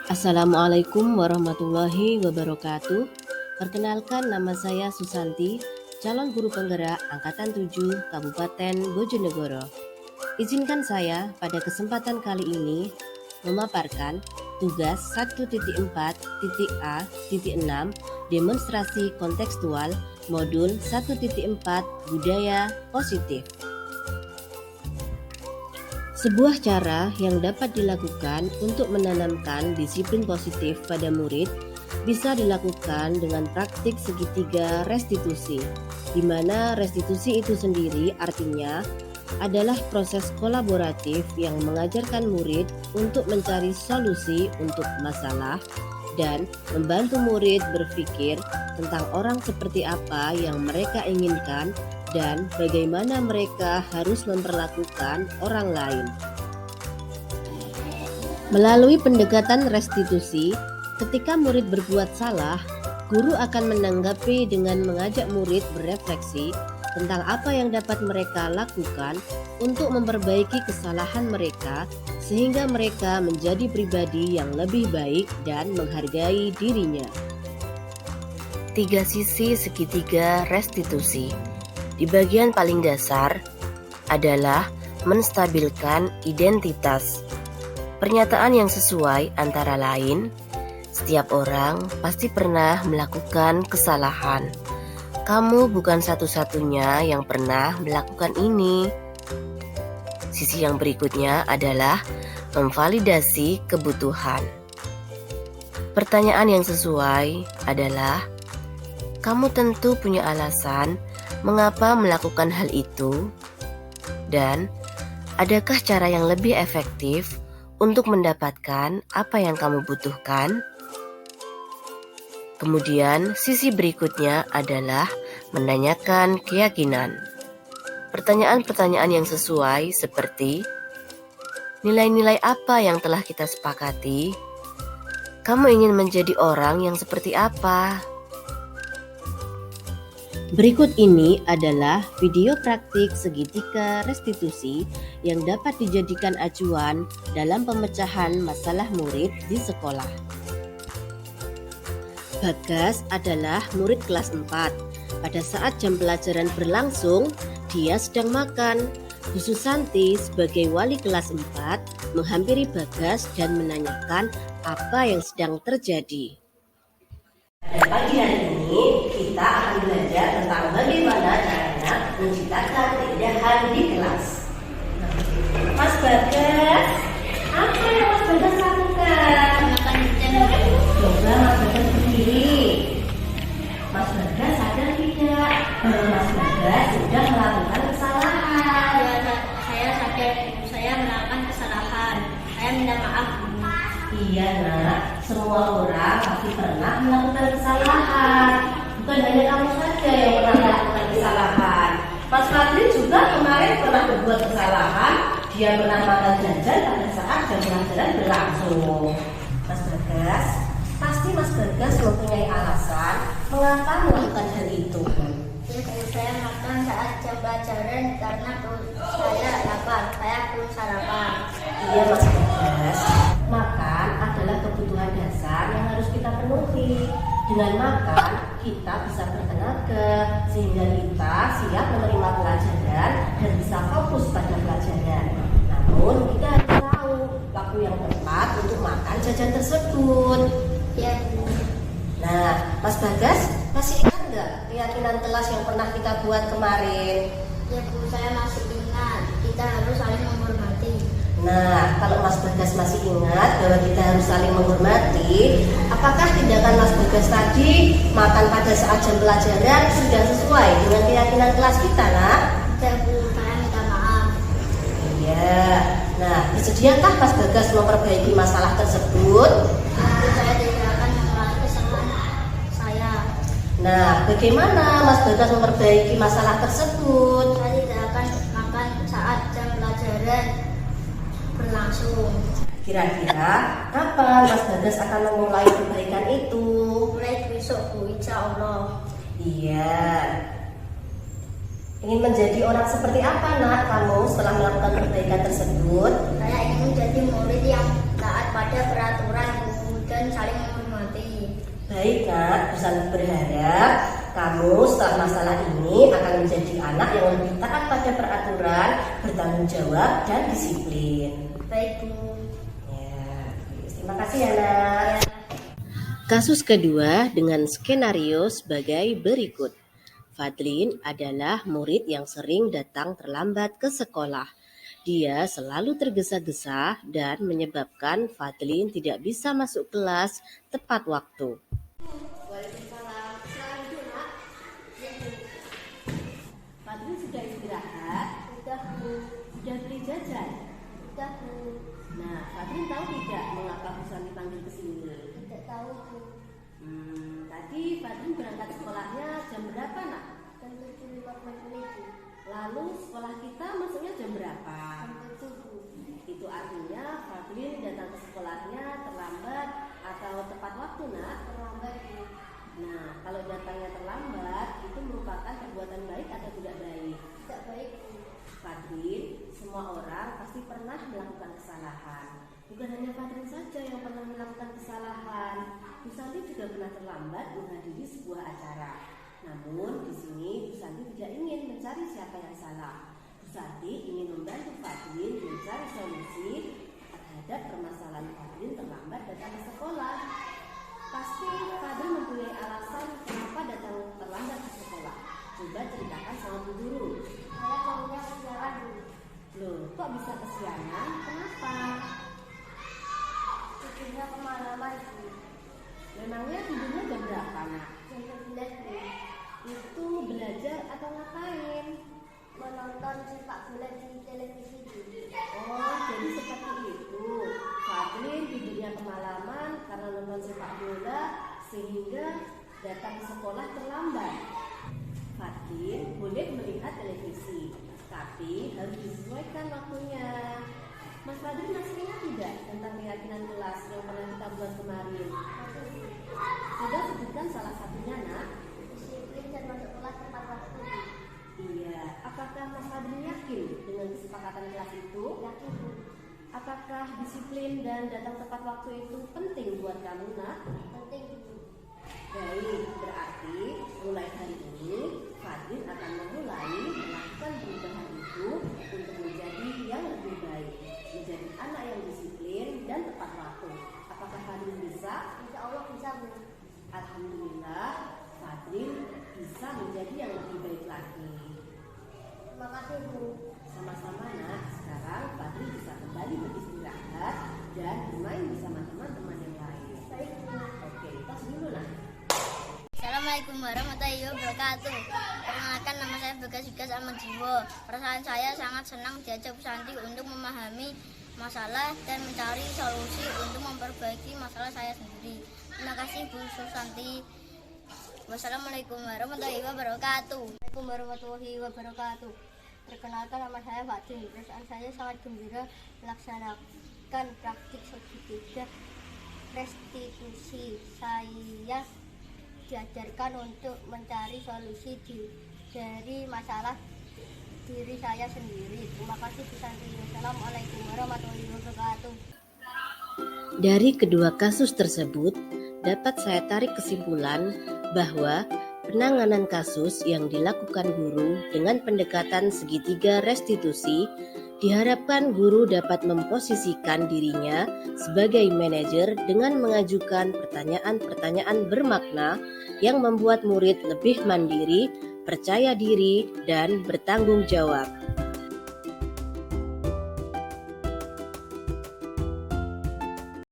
Assalamualaikum warahmatullahi wabarakatuh. Perkenalkan, nama saya Susanti, calon guru penggerak Angkatan 7 Kabupaten Bojonegoro. Izinkan saya pada kesempatan kali ini memaparkan tugas 1.4.A.6 demonstrasi kontekstual modul 1.4 budaya positif. Sebuah cara yang dapat dilakukan untuk menanamkan disiplin positif pada murid bisa dilakukan dengan praktik segitiga restitusi, di mana restitusi itu sendiri artinya adalah proses kolaboratif yang mengajarkan murid untuk mencari solusi untuk masalah dan membantu murid berpikir tentang orang seperti apa yang mereka inginkan dan bagaimana mereka harus memperlakukan orang lain. Melalui pendekatan restitusi, ketika murid berbuat salah, guru akan menanggapi dengan mengajak murid berefleksi tentang apa yang dapat mereka lakukan untuk memperbaiki kesalahan mereka sehingga mereka menjadi pribadi yang lebih baik dan menghargai dirinya. 3 sisi segitiga restitusi. Di bagian paling dasar adalah menstabilkan identitas. Pernyataan yang sesuai antara lain, setiap orang pasti pernah melakukan kesalahan. Kamu bukan satu-satunya yang pernah melakukan ini. Sisi yang berikutnya adalah memvalidasi kebutuhan. Pertanyaan yang sesuai adalah, kamu tentu punya alasan mengapa melakukan hal itu, dan adakah cara yang lebih efektif untuk mendapatkan apa yang kamu butuhkan? Kemudian sisi berikutnya adalah menanyakan keyakinan. Pertanyaan-pertanyaan yang sesuai seperti, nilai-nilai apa yang telah kita sepakati? Kamu ingin menjadi orang yang seperti apa? Berikut ini adalah video praktik segitiga restitusi yang dapat dijadikan acuan dalam pemecahan masalah murid di sekolah. Bagas adalah murid kelas 4. Pada saat jam pelajaran berlangsung, dia sedang makan. Bu Susanti sebagai wali kelas 4 menghampiri Bagas dan menanyakan apa yang sedang terjadi. Pada pagi hari ini kita akan belajar tentang bagaimana caranya menciptakan keindahan di kelas. Mas Bagas, apa yang Mas Bagas lakukan? Coba Mas Bagas berdiri. Mas Bagas sadar tidak bahwa Mas Bagas sudah melakukan kesalahan? Saya sadar saya melakukan kesalahan. Saya minta maaf. Iya nak, semua orang pasti pernah melakukan kesalahan. Bukan hanya kamu saja yang pernah melakukan kesalahan. Mas Fadli juga kemarin pernah berbuat kesalahan. Dia pernah makan jajan pada saat jam pelajaran berlangsung. Mas Bagas, pasti Mas Bagas mempunyai alasan mengapa melakukan hal itu. Saya makan saat jam pelajaran karena perut saya lapar. Saya belum sarapan. Iya Mas Bagas, makan adalah kebutuhan dasar yang harus kita penuhi. Dengan makan, kita bisa bertenaga sehingga kita siap menerima pelajaran dan bisa fokus pada pelajaran. Namun kita harus tahu waktu yang tepat untuk makan jajan tersebut. Ya, Bu. Nah, Mas Bagas masih ingat nggak keyakinan kelas yang pernah kita buat kemarin? Ya, Bu, saya masih ingat. Kita harus saling menghormati. Nah, kalau Mas Bagas masih ingat bahwa kita harus saling menghormati, apakah tindakan Mas Bagas tadi makan pada saat jam pelajaran sudah sesuai dengan keyakinan kelas kita, nak? Ya, Bu, saya minta maaf. Iya. Nah, bersediakah Mas Bagas memperbaiki masalah tersebut? Ya, Bu, saya tidak akan mengulangi kesalahan saya. Nah, bagaimana Mas Bagas memperbaiki masalah tersebut? Saya tidak akan makan saat jam pelajaran berlangsung. Kira-kira kapan Mas Bagas akan memulai perbaikan itu? Mulai besok, Bu, insya Allah. Iya. Ingin menjadi orang seperti apa nak kamu setelah melakukan perbaikan tersebut? Saya ingin menjadi murid yang taat pada peraturan guru Baik nak, Bu Santi berharap kamu setelah masalah ini akan menjadi anak yang lebih taat pada peraturan, bertanggung jawab dan disiplin. Baik Bu. Ya, terima kasih ya nak. Kasus kedua dengan skenario sebagai berikut. Fadlin adalah murid yang sering datang terlambat ke sekolah. Dia selalu tergesa-gesa dan menyebabkan Fadlin tidak bisa masuk kelas tepat waktu. Waalaikumsalam. Selamat nak. Fadlin sudah istirahat? Sudah Bu. Sudah beli jajan? Sudah Bu. Nah, Fadlin tahu tidak mengapa Bu Santi panggil ke sini? Tidak tahu Bu. Tadi Fadlin berangkat sekolahnya jam berapa nak? Jam 7.15 Bu. Lalu sekolah kita masuknya jam berapa? Jam 7 Bu. Itu artinya Fadlin datang ke sekolahnya terlambat atau tepat waktu nak? Terlambat Bu. Nah, kalau datangnya terlambat itu merupakan perbuatan baik atau tidak baik? Tidak baik Bu. Fadlin, semua orang pasti pernah melakukan kesalahan. Bukan hanya Fadlin saja yang pernah melakukan kesalahan. Bu Santi juga pernah terlambat menghadiri sebuah acara. Namun di sini Bu Santi tidak ingin mencari siapa yang salah. Bu Santi ingin membantu Fadlin mencari solusi terhadap permasalahan Fadlin terlambat datang ke sekolah. Pasti Fadlin mempunyai alasan kenapa datang terlambat ke sekolah. Coba ceritakan sama Bu Guru. Saya maunya kesiangan Bu. Loh, kok bisa kesiangan? Kenapa? Tidurnya kemalaman Bu. Memangnya tidurnya jam berapa nak? Jam 11 Bu. Itu belajar atau ngapain? Menonton sepak bola di televisi Bu. Oh, jadi seperti itu. Fadlin tidurnya kemalaman karena nonton sepak bola sehingga datang ke sekolah terlambat. Fadlin boleh melihat televisi, tapi harus disesuaikan waktunya. Mas Fadlin masih ingat tidak tentang keyakinan kelas yang pernah kita buat kemarin? Sudah sebutkan salah satunya nak? Disiplin dan masuk kelas tepat waktu Bu. Iya, apakah Mas Fadlin yakin dengan kesepakatan kelas itu? Yakin Bu. Apakah disiplin dan datang tepat waktu itu penting buat kamu nak? Penting Bu. Baik, berarti mulai hari ini Fadlin akan memulai melakukan perubahan itu untuk menjadi yang lebih baik, menjadi anak yang disiplin dan tepat waktu. Apakah Fadlin bisa? Insya Allah bisa Bu. Alhamdulillah, Fadlin bisa menjadi yang lebih baik lagi. Terima kasih Bu. Sama-sama nak, sekarang Fadlin bisa kembali beristirahat dan bermain bersama teman-teman yang lain. Baik Bu. Oke, tos dulu nak. Assalamualaikum warahmatullahi wabarakatuh. Perkenalkan, nama saya Bagas Vigas Ahmad Jiwo. Perasaan saya sangat senang diajak Bu Santi untuk memahami masalah dan mencari solusi untuk memperbaiki masalah saya sendiri. Terima kasih Bu Susanti. Wassalamualaikum warahmatullahi wabarakatuh. Waalaikumsalam warahmatullahi wabarakatuh. Perkenalkan, nama saya Fadlin. Perasaan saya sangat gembira melaksanakan praktik segitiga restitusi. Saya diajarkan untuk mencari solusi dari masalah diri saya sendiri. Terima kasih Bu Santi. Wassalamualaikum warahmatullahi wabarakatuh. Dari kedua kasus tersebut, dapat saya tarik kesimpulan bahwa penanganan kasus yang dilakukan guru dengan pendekatan segitiga restitusi diharapkan guru dapat memposisikan dirinya sebagai manajer dengan mengajukan pertanyaan-pertanyaan bermakna yang membuat murid lebih mandiri, percaya diri, dan bertanggung jawab.